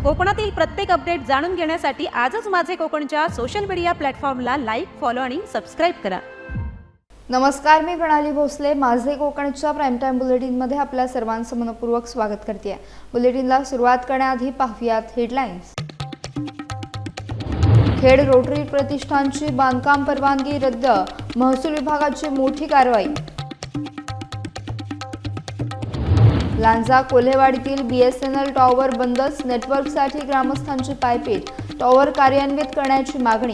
कोकणातील प्रत्येक अपडेट जाणून घेण्यासाठी आजच माझे कोकणच्या सोशल मीडिया प्लॅटफॉर्मला लाईक, फॉलो आणि सबस्क्राईब करा. नमस्कार, मी प्रणाली भोसले. माझे कोकणच्या प्राईम टाइम बुलेटिनमध्ये आपल्या सर्वांचं मनपूर्वक स्वागत करते. बुलेटिनला सुरुवात करण्याआधी पाहूयात हेडलाईन्स. खेड रोटरी प्रतिष्ठानची बांधकाम परवानगी रद्द, महसूल विभागाची मोठी कारवाई. लांजा कोल्हेवाडीतील BSNL टॉवर बंदच, नेटवर्कसाठी ग्रामस्थांची पायपीट, टॉवर कार्यान्वित करण्याची मागणी.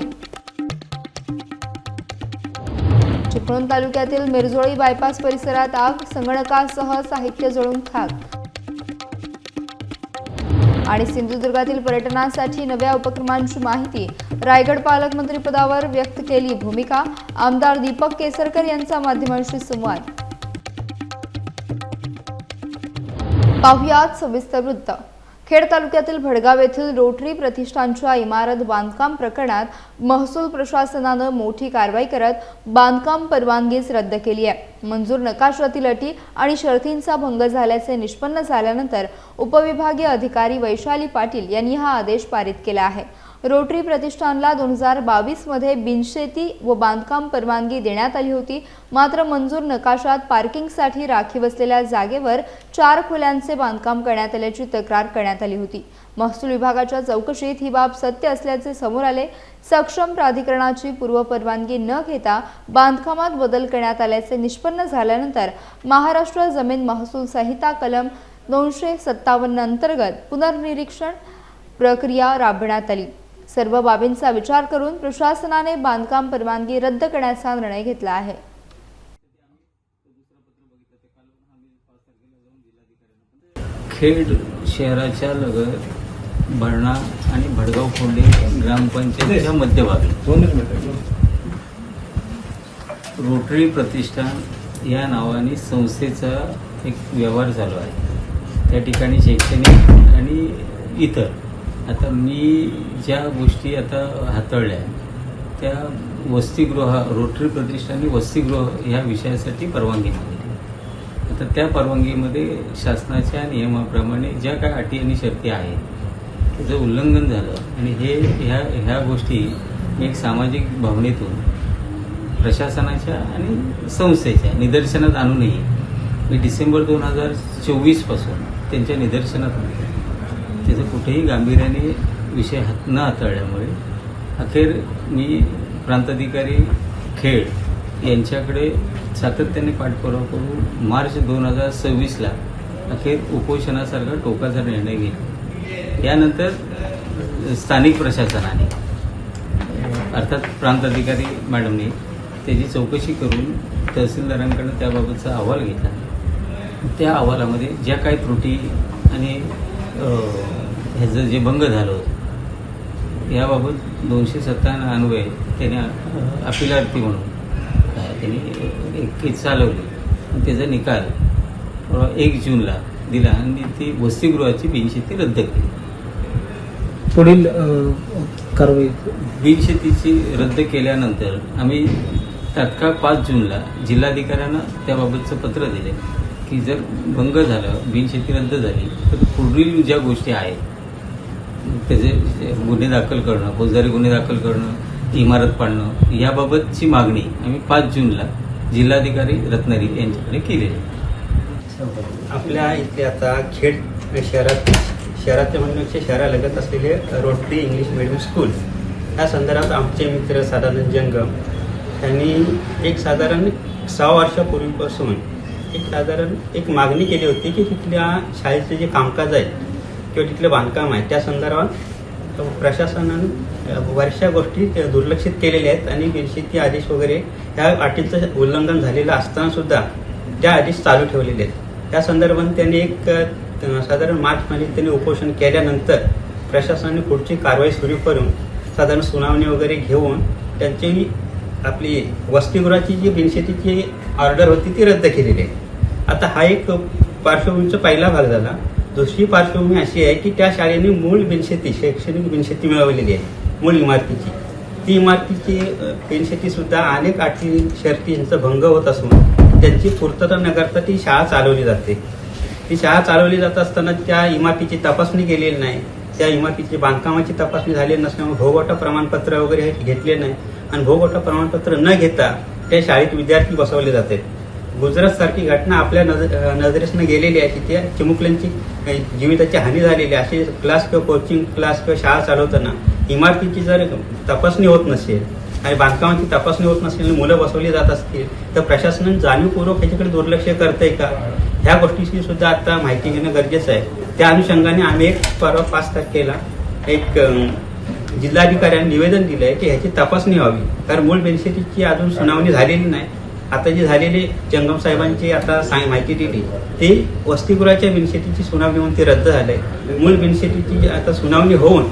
चिपळूण तालुक्यातील मिरजोळी बायपास परिसरात आग, संगणकासह साहित्य जळून खाक. आणि सिंधुदुर्गातील पर्यटनासाठी नव्या उपक्रमांची माहिती, रायगड पालकमंत्रीपदावर व्यक्त केली भूमिका, आमदार दीपक केसरकर यांचा माध्यमांशी संवाद. पाहुयात सविस्तर वृत्त. खेड तालुक्यातील भडगाव येथील रोटरी प्रतिष्ठानच्या इमारत बांधकाम प्रकरणात महसूल प्रशासनानं मोठी कारवाई करत बांधकाम परवानगीच रद्द केली आहे. मंजूर नकाशातील अटी आणि शर्तींचा भंग झाल्याचे निष्पन्न झाल्यानंतर उपविभागीय अधिकारी वैशाली पाटील यांनी हा आदेश पारित केला आहे. रोटरी प्रतिष्ठानला 2022 मध्ये बिनशेती व बांधकाम परवानगी देण्यात आली होती. मात्र मंजूर नकाशात पार्किंगसाठी राखीव असलेल्या जागेवर 4 खोल्यांचे बांधकाम करण्यात आल्याची तक्रार करण्यात आली होती. महसूल विभागाच्या चौकशीत ही बाब सत्य असल्याचे समोर आले. सक्षम प्राधिकरणाची पूर्वपरवानगी न घेता बांधकामात बदल करण्यात आल्याचे निष्पन्न झाल्यानंतर महाराष्ट्र जमीन महसूल संहिता कलम 257 अंतर्गत पुनर्निरीक्षण प्रक्रिया राबवण्यात आली. सर्व बाबींचा विचार करून प्रशासनाने बांधकाम परवानगी रद्द करण्याचा निर्णय घेतला आहे. खेड शहराच्या लगत भरणा आणि भडगाव खोंडे ग्रामपंचायतीच्या मध्यभागी रोटरी प्रतिष्ठान या नावाने संस्थेचा एक व्यवहार चालू आहे. त्या ठिकाणी शैक्षणिक आणि इतर आता मी ज्या गोष्टी आता हाताळल्या त्या रोटरी प्रतिष्ठानने वसतिगृह ह्या विषयासाठी परवानगी मागितली. आता त्या परवानगीमध्ये शासनाच्या नियमाप्रमाणे ज्या काय अटी आणि शर्ती आहेत त्याचं उल्लंघन झालं आणि ह्या गोष्टी एक सामाजिक भावनेतून प्रशासनाच्या आणि संस्थेच्या निदर्शनात आणूनही मी डिसेंबर 2024 पासून त्यांच्या निदर्शनात आणले. त्याचं कुठेही गांभीर्याने विषय न हाताळल्यामुळे अखेर मी प्रांताधिकारी खेड यांच्याकडे सातत्याने पाठपुरावा करून मार्च 2026ला अखेर उपोषणासारखा टोकाचा निर्णय घेतला. यानंतर स्थानिक प्रशासनाने अर्थात प्रांताधिकारी मॅडमने त्याची चौकशी करून तहसीलदारांकडून त्याबाबतचा अहवाल घेतला. त्या अहवालामध्ये ज्या काही त्रुटी आणि ह्याचं जे भंग झालं होतं याबाबत 257 अन्वये त्याने अपिलार्थी म्हणून त्यांनी एक केस चालवली. त्याचा निकाल 1 जूनला दिला आणि ती वसतिगृहाची बिनशेती रद्द केली. पुढील कारवाई बिनशेतीची रद्द केल्यानंतर आम्ही तात्काळ 5 जूनला जिल्हाधिकाऱ्यांना त्याबाबतचं पत्र दिले की जर भंग झालं, बिनशेती रद्द झाली तर पुढील ज्या गोष्टी आहेत त्याचे गुन्हे दाखल करणं, फौजदारी गुन्हे दाखल करणं, इमारत पाडणं याबाबतची मागणी आम्ही 5 जूनला जिल्हाधिकारी रत्नागिरी यांच्याकडे केलेली. आपल्या इथले आता खेड शहराच्या म्हणण्यापेक्षा शहरालगत असलेले रोटरी इंग्लिश मीडियम स्कूल या संदर्भात आमचे मित्र सदानंद जंगम यांनी एक साधारण 6 वर्षापूर्वीपासून एक मागणी केली होती की तिथल्या शाळेचे जे कामकाज आहे किंवा तिथलं बांधकाम आहे त्या संदर्भात प्रशासनानं बऱ्याचशा गोष्टी दुर्लक्षित केलेल्या आहेत आणि बिनशेती आदेश वगैरे ह्या अटींचं उल्लंघन झालेलं असताना सुद्धा त्या आदेश चालू ठेवलेले आहेत. त्या संदर्भात त्यांनी एक साधारण मार्चमध्ये त्यांनी उपोषण केल्यानंतर प्रशासनाने पुढची कारवाई सुरू करून साधारण सुनावणी वगैरे घेऊन त्यांची आपली वसतिगृहाची जी बिनशेतीची ऑर्डर होती ती रद्द केलेली आहे. आता हा एक पार्श्वभूमीचा पहिला भाग झाला. दुसरी पार्श्वभूमी अशी आहे की त्या शाळेने मूळ बिनशेती शैक्षणिक बिनशेती मिळवलेली आहे मूळ इमारतीची. ती इमारतीची बिनशेती सुद्धा अनेक अटी शर्तींचा भंग होत असून त्यांची पूर्तता न करता ती शाळा चालवली जाते. ती शाळा चालवली जात असताना त्या इमारतीची तपासणी केलेली नाही. त्या इमारतीची बांधकामाची तपासणी झाली नसल्यामुळे भोगवटा प्रमाणपत्र वगैरे हे घेतले नाही आणि भोगवटा प्रमाणपत्र न घेता त्या शाळेत विद्यार्थी बसवले जातात. गुजरात सारखी घटना आपल्या नजरेसनं गेलेली आहे. तिथे चिमुकल्यांची जीविताची हानी झालेली आहे. असे क्लास किंवा कोचिंग क्लास किंवा शाळा चालवताना इमारतीची जर तपासणी होत नसेल आणि बांधकामाची तपासणी होत नसेल आणि मुलं बसवली जात असतील तर प्रशासनाने जाणीवपूर्वक ह्याच्याकडे दुर्लक्ष करतंय का, ह्या गोष्टीची सुद्धा आता माहिती घेणं गरजेचं आहे. त्या अनुषंगाने आम्ही परवा 5 तारखेला एक जिल्हाधिकाऱ्यांनी निवेदन दिलंय की ह्याची तपासणी व्हावी, कारण मूळ बेनिफिटची अजून सुनावणी झालेली नाही. आता जी झालेली जंगम साहेबांची आता माहिती दिली ती वसतिगृहाच्या बेनिफिटची सुनावणी होऊन ती रद्द झाली. मूळ बेनिफिटची आता सुनावणी होऊन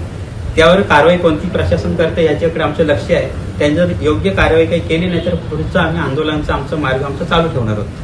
त्यावर कारवाई कोणती प्रशासन करते याच्याकडे आमचं लक्ष आहे. त्यांनी जर योग्य कारवाई काही केली नाही तर पुढचं आम्ही आंदोलनाचा आमचा मार्ग चालू ठेवणार आहोत.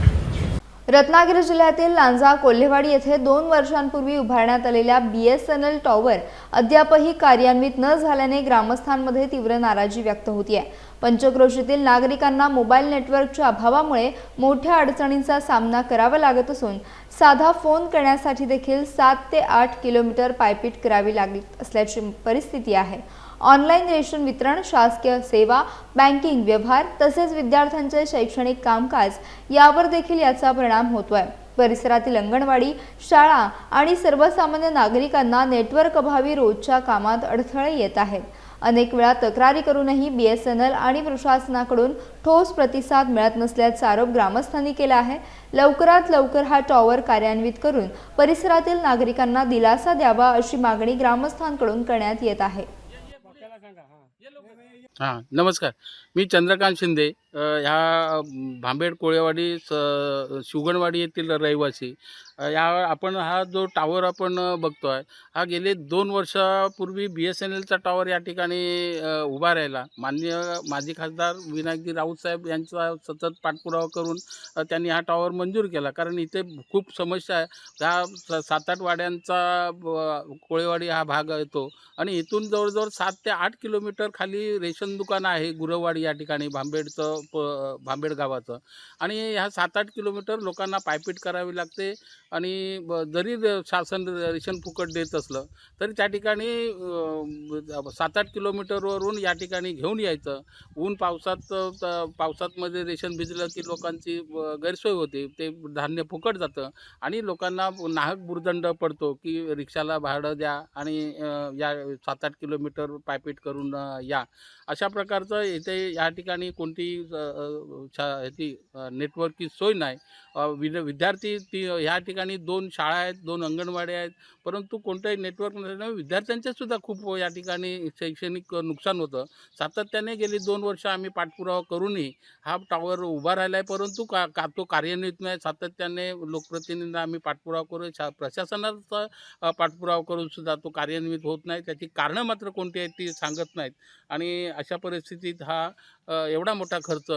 रत्नागिरी जिल्ह्यातील लांजा कोल्हेवाडी येथे 2 वर्षांपूर्वी उभारण्यात आलेल्या BSNL टॉवर अद्यापही कार्यान्वित न झाल्याने ग्रामस्थांमध्ये तीव्र नाराजी व्यक्त होतीये. पंचक्रोशीतील नागरिकांना मोबाईल नेटवर्कच्या अभावामुळे मोठ्या अडचणींचा सामना करावा लागत असून साधा फोन करण्यासाठी देखील 7 ते 8 किलोमीटर पायपीट करावी लागत असल्याची परिस्थिती आहे. ऑनलाईन रेशन वितरण, शासकीय सेवा, बँकिंग व्यवहार तसेच विद्यार्थ्यांचे शैक्षणिक कामकाज यावर देखील याचा परिणाम होतोय. परिसरातील अंगणवाडी, शाळा आणि सर्वसामान्य नागरिकांना नेटवर्क अभावी रोजच्या कामात अडथळे येत आहेत. अनेक वेळा तक्रारी करूनही BSNL आणि प्रशासनाकडून ठोस प्रतिसाद मिळत नसल्याचा आरोप ग्रामस्थांनी केला आहे. लवकरात लवकर हा टॉवर कार्यान्वित करून परिसरातील नागरिकांना दिलासा द्यावा अशी मागणी ग्रामस्थांकडून करण्यात येत आहे. हां, नमस्कार. मी चंद्रकांत शिंदे, ह्या भांबेड कोळेवाडी शिवगणवाडी येथील रहिवासी. आपण हा जो टॉवर आपण बघतोय हा गेले 2 वर्षापूर्वी BSNLचा टॉवर या ठिकाणी उभा राहिला. माननीय माजी खासदार विनायकजी राऊत साहेब यांचा सतत पाठपुरावा करून त्यांनी हा टॉवर मंजूर केला, कारण इथे खूप समस्या आहे. ह्या 7-8 वाड्यांचा कोळेवाडी हा भाग येतो आणि इथून जवळजवळ 7 ते 8 किलोमीटर खाली रेशन दुकान आहे गुरववाडी या ठिकाणी भांबेड गावाचं. आणि ह्या 7-8 किलोमीटर लोकांना पायपीट करावी लागते आणि जरी शासन रेशन फुकट देत असलं तरी त्या ठिकाणी 7-8 किलोमीटरवरून या ठिकाणी घेऊन यायचं. ऊन पावसातमध्ये रेशन भिजलं की लोकांची गैरसोय होते, ते धान्य फुकट जातं आणि लोकांना नाहक भुर्दंड पडतो की रिक्षाला भाडं द्या आणि या 7-8 किलोमीटर पायपीट करून या. अशा प्रकारचं इथे या ठिकाणी कोणती ह्याची नेटवर्कची सोय नाही. विद्यार्थी ह्या ठिकाणी 2 शाळा आहेत, 2 अंगणवाड्या आहेत, परंतु कोणतंही नेटवर्क नसल्यामुळे विद्यार्थ्यांचे सुद्धा खूप या ठिकाणी शैक्षणिक नुकसान होतं. सातत्याने गेली 2 वर्ष आम्ही पाठपुरावा करूनही हा टॉवर उभा राहिला आहे, परंतु तो कार्यान्वित नाही. सातत्याने लोकप्रतिनिधींना आम्ही पाठपुरावा करून प्रशासनाचा पाठपुरावा करून सुद्धा तो कार्यान्वित होत नाही. त्याची कारणं मात्र कोणती आहेत ती सांगत नाहीत आणि अशा परिस्थितीत हा एवढा मोठा खर्च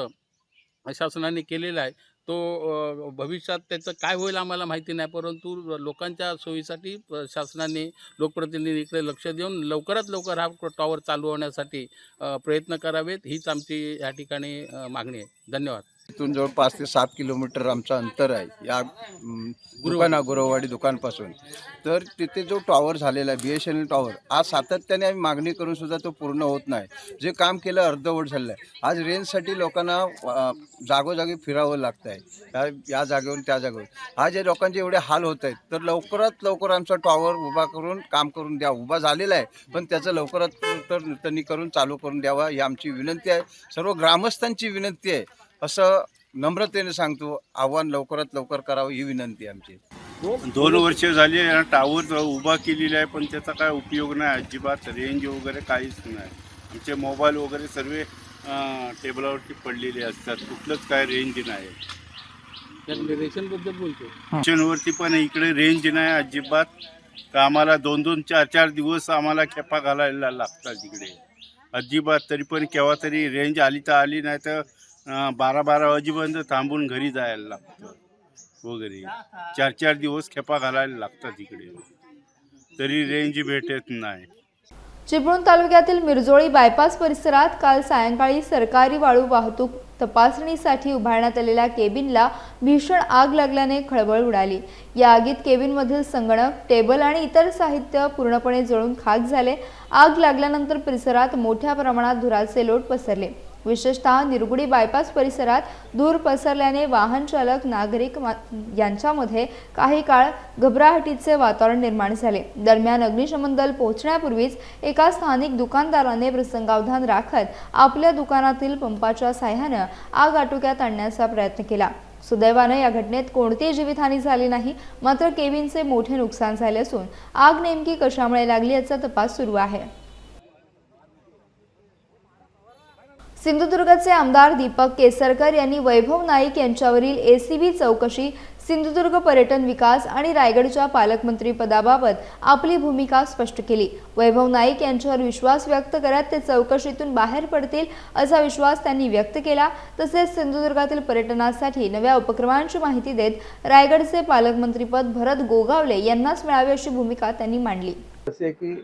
शासनाने केलेला आहे. तो भविष्यात त्याचं काय होईल आम्हाला माहिती नाही, परंतु लोकांच्या सोयीसाठी शासनाने लोकप्रतिनिधीकडे लक्ष देऊन लवकरात लवकर हा टॉवर चालू होण्यासाठी प्रयत्न करावेत, हीच आमची या ठिकाणी मागणी आहे. धन्यवाद. इथून जवळ 5 ते 7 किलोमीटर आमचं अंतर आहे या गुरववाडी दुकानपासून. तर तिथे जो टॉवर झालेला आहे BSNL टॉवर, आज सातत्याने आम्ही मागणी करून सुद्धा तो पूर्ण होत नाही. जे काम केलं अर्धवट झालं आहे. आज रेंजसाठी लोकांना जागोजागी फिरावं लागतं आहे, या जागेवरून त्या जागेवर. आज या लोकांचे एवढे हाल होत आहेत, तर लवकरात लवकर आमचा टॉवर उभा करून काम करून द्या. उभा झालेला आहे पण त्याचं लवकरात लवकर त्यांनी करून चालू करून द्यावा ही आमची विनंती आहे. सर्व ग्रामस्थांची विनंती आहे असं नम्रतेने सांगतो. आव्हान लवकरात लवकर करावं ही विनंती आमची. 2 वर्ष झाली या टावर उभा केलेला आहे पण त्याचा काय उपयोग नाही. अजिबात रेंज वगैरे काहीच नाही. आमचे मोबाईल वगैरे सर्व टेबलावरती पडलेले असतात, कुठलंच काय रेंज नाही. रेशनबद्दल बोलतो. रेशनवरती पण इकडे रेंज नाही अजिबात. तर आम्हाला 2-2, 4-4 दिवस आम्हाला खेपा घालायला लागतात इकडे अजिबात. तरी पण केव्हा तरी रेंज आली तर आली, नाही तर 12-12 वाजेपर्यंत थांबून घरी जायला लागतं वगैरे. 4-4 दिवस खेपा घालायला लागतात इकडे, तरी रेंज भेटत नाही. चिपळूण तालुक्यातील मिरजोळी बायपास परिसरात काल सायंकाळी सरकारी वाळू वाहतूक तपासणीसाठी उभारण्यात आलेल्या केबिनला भीषण आग लागल्याने खळबळ उडाली। या आगीत केबिनमधील संगणक, टेबल आणि इतर साहित्य पूर्णपणे जळून खाक झाले। आग लागल्यानंतर परिसरात मोठ्या प्रमाणात धुराचे लोट पसरले। विशेषतः निरगुडी बायपास परिसरात धूर पसरल्याने वाहन चालक, नागरिक यांच्यामध्ये काही काळ घबराहटीचे वातावरण निर्माण झाले। दरम्यान अग्निशमन दल पोहोचण्यापूर्वीच एका स्थानिक दुकानदाराने प्रसंगावधान राखत आपल्या दुकानातील पंपाच्या साहाय्याने आग आटोक्यात आणण्याचा प्रयत्न केला। सुदैवाने या घटनेत कोणतीही जीवितहानी झाली नाही, मात्र केबिनचे मोठे नुकसान झाले असून आग नेमकी कशामुळे लागली याचा तपास सुरू आहे। सिंधुदुर्गचे आमदार दीपक केसरकर यांनी वैभव नाईक यांच्यावरील एसीबी चौकशी, सिंधुदुर्ग पर्यटन विकास आणि रायगडच्या पालकमंत्री पदाबाबत आपली भूमिका स्पष्ट केली। वैभव नाईक यांच्यावर विश्वास व्यक्त करत ते चौकशीतून बाहेर पडतील असा विश्वास त्यांनी व्यक्त केला। तसेच सिंधुदुर्गातील पर्यटनासाठी नव्या उपक्रमांची माहिती देत रायगडचे पालकमंत्रीपद भरत गोगावले यांनाच मिळावे अशी भूमिका त्यांनी मांडली। जसे की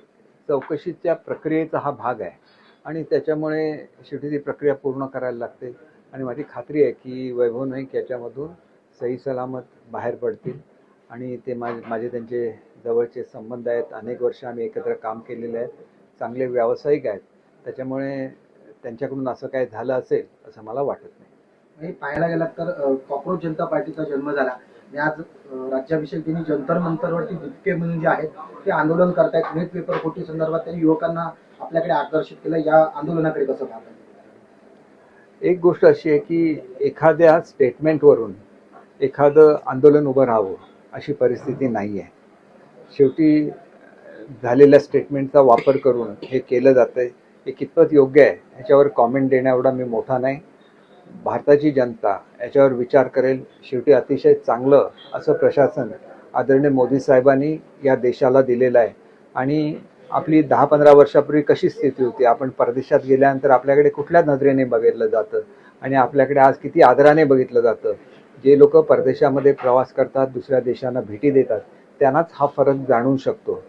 चौकशीच्या प्रक्रियेचा हा भाग आहे आणि त्याच्यामुळे शेवटी ती प्रक्रिया पूर्ण करायला लागते आणि माझी खात्री आहे की वैभव नाईक याच्यामधून सही सलामत बाहेर पडतील आणि ते माझे त्यांचे जवळचे संबंध आहेत। अनेक वर्ष आम्ही एकत्र काम केलेले आहेत, चांगले व्यावसायिक आहेत, त्याच्यामुळे त्यांच्याकडून असं काय झालं असेल असं मला वाटत नाही। पाहायला गेला तर कॉक्रोच जनता पार्टीचा जन्म झाला आणि आज राज्याभिषेक दिनी जंतर मंतरवरती दीपके म्हणून जे आहेत ते आंदोलन करतायत। नीट पेपर फुटी संदर्भात त्यांनी युवकांना आपल्याकडे आकर्षित केलं। या आंदोलनाकडे कसं पाहता? एक गोष्ट अशी आहे की एखाद्या स्टेटमेंटवरून एखादं आंदोलन उभं राहावं अशी परिस्थिती नाही आहे। शेवटी झालेल्या स्टेटमेंटचा वापर करून हे केलं जातं आहे, हे कितपत योग्य आहे याच्यावर कॉमेंट देण्याएवढा मी मोठा नाही। भारताची जनता याच्यावर विचार करेल। शेवटी अतिशय चांगलं असं प्रशासन आदरणीय मोदी साहेबांनी या देशाला दिलेलं आहे आणि आपली 10-15 वर्षापूर्वी कशी स्थिती होती, आपण परदेशात गेल्यानंतर आपल्याकडे कुठल्या नजरेने बघितलं जातं आणि आपल्याकडे आज किती आदराने बघितलं जातं। जे लोक परदेशामध्ये प्रवास करतात, दुसऱ्या देशांना भेटी देतात, त्यांनाच हा फरक जाणवू शकतो।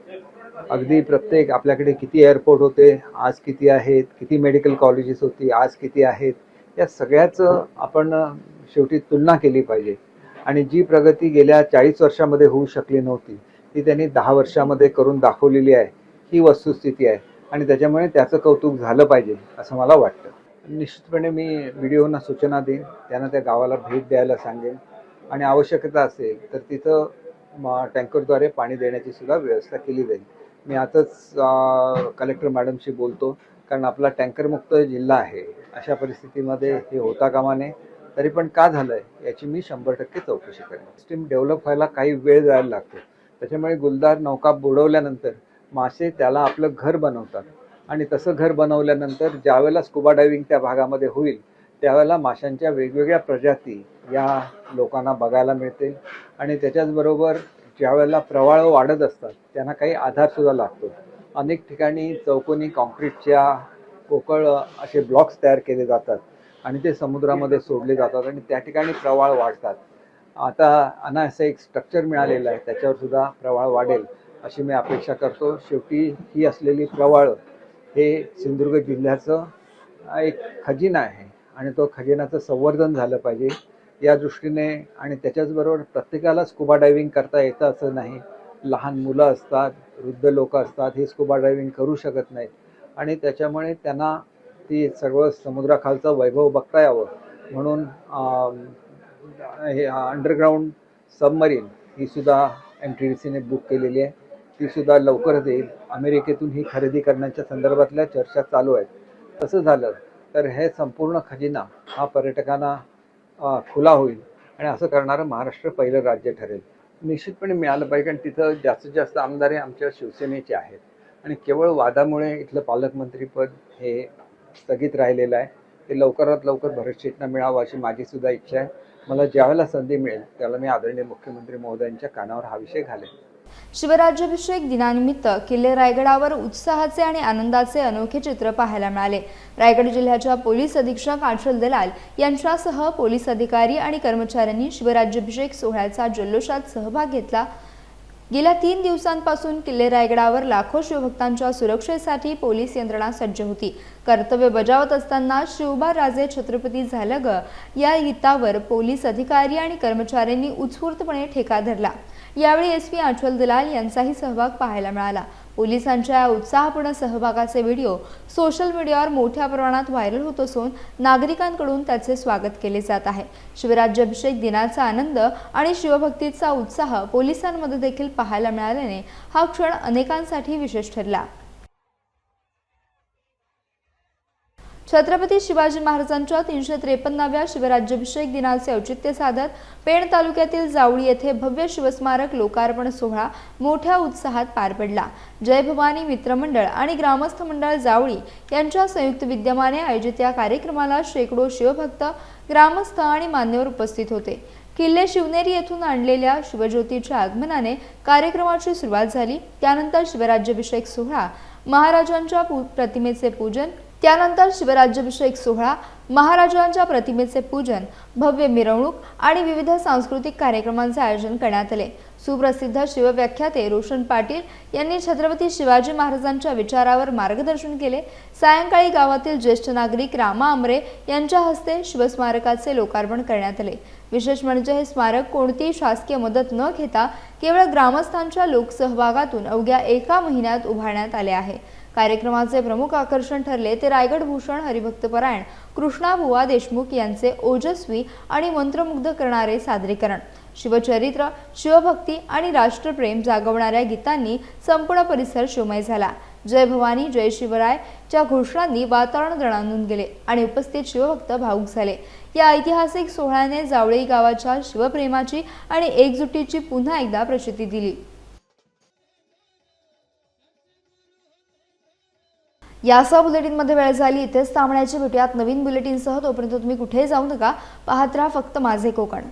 अगदी प्रत्येक आपल्याकडे किती एअरपोर्ट होते, आज किती आहेत, किती मेडिकल कॉलेजेस होती, आज किती आहेत, या सगळ्याचं आपण शेवटी तुलना केली पाहिजे आणि जी प्रगती गेल्या 40 वर्षामध्ये होऊ शकली नव्हती ती त्यांनी 10 वर्षामध्ये करून दाखवलेली आहे, ही वस्तुस्थिती आहे आणि त्याच्यामुळे त्याचं कौतुक झालं पाहिजे असं मला वाटतं। निश्चितपणे मी व्हिडिओना सूचना देईन, त्यांना त्या गावाला भेट द्यायला सांगेन आणि आवश्यकता असेल तर तिथं टँकरद्वारे पाणी देण्याची सुद्धा व्यवस्था केली जाईल। मी आताच कलेक्टर मॅडमशी बोलतो, कारण आपला टँकरमुक्त जिल्हा आहे, अशा परिस्थितीमध्ये हे होता कामा नये। तरी पण का झालं आहे याची मी 100% चौकशी करेन। सिस्टीम डेव्हलप व्हायला काही वेळ जायला लागतो, त्याच्यामुळे गुलदार नौका बुडवल्यानंतर मासे त्याला आपलं घर बनवतात आणि तसं घर बनवल्यानंतर ज्यावेळेला स्कुबा डायव्हिंग त्या भागामध्ये होईल त्यावेळेला माशांच्या वेगवेगळ्या प्रजाती या लोकांना बघायला मिळतील आणि त्याच्याचबरोबर ज्यावेळेला प्रवाळ वाढत असतात त्यांना काही आधारसुद्धा लागतो। अनेक ठिकाणी चौकोनी कॉन्क्रीटच्या पोकळ असे ब्लॉक्स तयार केले जातात आणि ते समुद्रामध्ये सोडले जातात आणि त्या ठिकाणी प्रवाळ वाढतात। आता असं एक स्ट्रक्चर मिळालेलं आहे, त्याच्यावर सुद्धा प्रवाळ वाढेल अशी मी अपेक्षा करतो। शेवटी ही असलेली प्रवाळ हे सिंधुदुर्ग जिल्ह्याचं एक खजिना आहे आणि तो खजिन्याचं संवर्धन झालं पाहिजे या दृष्टीने आणि त्याच्याचबरोबर प्रत्येकाला स्कुबा डायव्हिंग करता येतं असं नाही। लहान मुलं असतात, वृद्ध लोक असतात, हे स्कुबा डायव्हिंग करू शकत नाहीत आणि त्याच्यामुळे त्यांना ती सर्व समुद्राखालचं वैभव बघता यावं म्हणून हे अंडरग्राऊंड सबमरीन ही सुद्धा MTDCने बुक केलेली आहे, ती सुद्धा लवकरच येईल। अमेरिकेतून ही खरेदी करण्याच्या संदर्भातल्या चर्चा चालू आहेत। तसं झालं तर हे संपूर्ण खजिना हा पर्यटकांना खुला होईल आणि असं करणारं महाराष्ट्र पहिलं राज्य ठरेल। निश्चितपणे मिळालं पाहिजे, कारण तिथं जास्तीत जास्त आमदार हे आमच्या शिवसेनेचे आहेत आणि केवळ वादामुळे इथलं पालकमंत्रीपद हे स्थगित राहिलेलं आहे। ते लवकरात लवकर भरत शेटना मिळावं अशी माझी सुद्धा इच्छा आहे। मला ज्यावेळेला संधी मिळेल त्यावेळेला मी आदरणीय मुख्यमंत्री महोदयांच्या कानावर हा विषय घालेन। शिवराज्याभिषेक दिनानिमित्त किल्ले रायगडावर उत्साहाचे आणि आनंदाचे अनोखे चित्र पाहायला मिळाले। रायगड जिल्ह्याच्या पोलीस अधीक्षक आचल दलाल यांच्यासह पोलीस अधिकारी आणि कर्मचाऱ्यांनी शिवराज्याभिषेक सोहळ्याचा जल्लोषात सहभाग घेतला। गेल्या 3 दिवसांपासून किल्ले रायगडावर लाखो शिवभक्तांच्या सुरक्षेसाठी पोलीस यंत्रणा सज्ज होती. कर्तव्य बजावत असताना शिवबा राजे छत्रपती झालं ग या गीतावर पोलीस अधिकारी आणि कर्मचाऱ्यांनी उत्स्फूर्तपणे ठेका धरला. यावेळी एसपी आचल दलाल यांचाही सहभाग पाहायला मिळाला. पोलिसांच्या उत्साहपूर्ण सहभागाचे व्हिडिओ सोशल मीडियावर मोठ्या प्रमाणात व्हायरल होत असून नागरिकांकडून त्याचे स्वागत केले जात आहे. शिवराज्याभिषेक दिनाचा आनंद आणि शिवभक्तीचा उत्साह पोलिसांमध्ये देखील पाहायला मिळाल्याने हा क्षण अनेकांसाठी विशेष ठरला. छत्रपती शिवाजी महाराजांच्या 353व्या शिवराज्याभिषेक दिनाचे औचित्य साधत पेण तालुक्यातील जावळी येथे भव्य शिवस्मारक लोकार्पण सोहळा मोठ्या उत्साहात पार पडला. जय भवानी मित्रमंडळ आणि ग्रामस्थ मंडळ जावळी यांच्या संयुक्त विद्यमाने आयोजित या कार्यक्रमाला शेकडो शिवभक्त, ग्रामस्थ आणि मान्यवर उपस्थित होते. किल्ले शिवनेरी येथून आणलेल्या शिवज्योतीच्या आगमनाने कार्यक्रमाची सुरुवात झाली. त्यानंतर शिवराज्याभिषेक सोहळा, महाराजांच्या प्रतिमेचे पूजन, भव्य मिरवणूक आणि विविध सांस्कृतिक कार्यक्रमांचे आयोजन करण्यात आले. सुप्रसिद्ध शिवव्याख्याते रोशन पाटील यांनी छत्रपती शिवाजी महाराजांच्या विचारावर मार्गदर्शन केले. सायंकाळी गावातील ज्येष्ठ नागरिक रामा आमरे यांच्या हस्ते शिवस्मारकाचे लोकार्पण करण्यात आले. विशेष म्हणजे हे स्मारक कोणतीही शासकीय मदत न घेता केवळ ग्रामस्थांच्या लोकसहभागातून अवघ्या 1 महिन्यात उभारण्यात आले आहे. कार्यक्रमाचे प्रमुख आकर्षण ठरले ते रायगड भूषण हरिभक्तपरायण कृष्णाबुवा देशमुख यांचे ओजस्वी आणि मंत्रमुग्ध करणारे सादरीकरण. शिवचरित्र, शिवभक्ती आणि राष्ट्रप्रेम जागवणाऱ्या गीतांनी संपूर्ण परिसर शिवमय झाला. जय भवानी जय शिवराय च्या घोषणांनी वातावरण दणाणून गेले आणि उपस्थित शिवभक्त भावुक झाले. या ऐतिहासिक सोहळ्याने जावळी गावाच्या शिवप्रेमाची आणि एकजुटीची पुन्हा एकदा प्रचिती दिली. यासह बुलेटिनमध्ये वेळ झाली. इथेच थांबण्याची. भेटूयात नवीन बुलेटिनसह. तोपर्यंत तुम्ही कुठेही जाऊ नका. पाहत राहा फक्त माझे कोकण.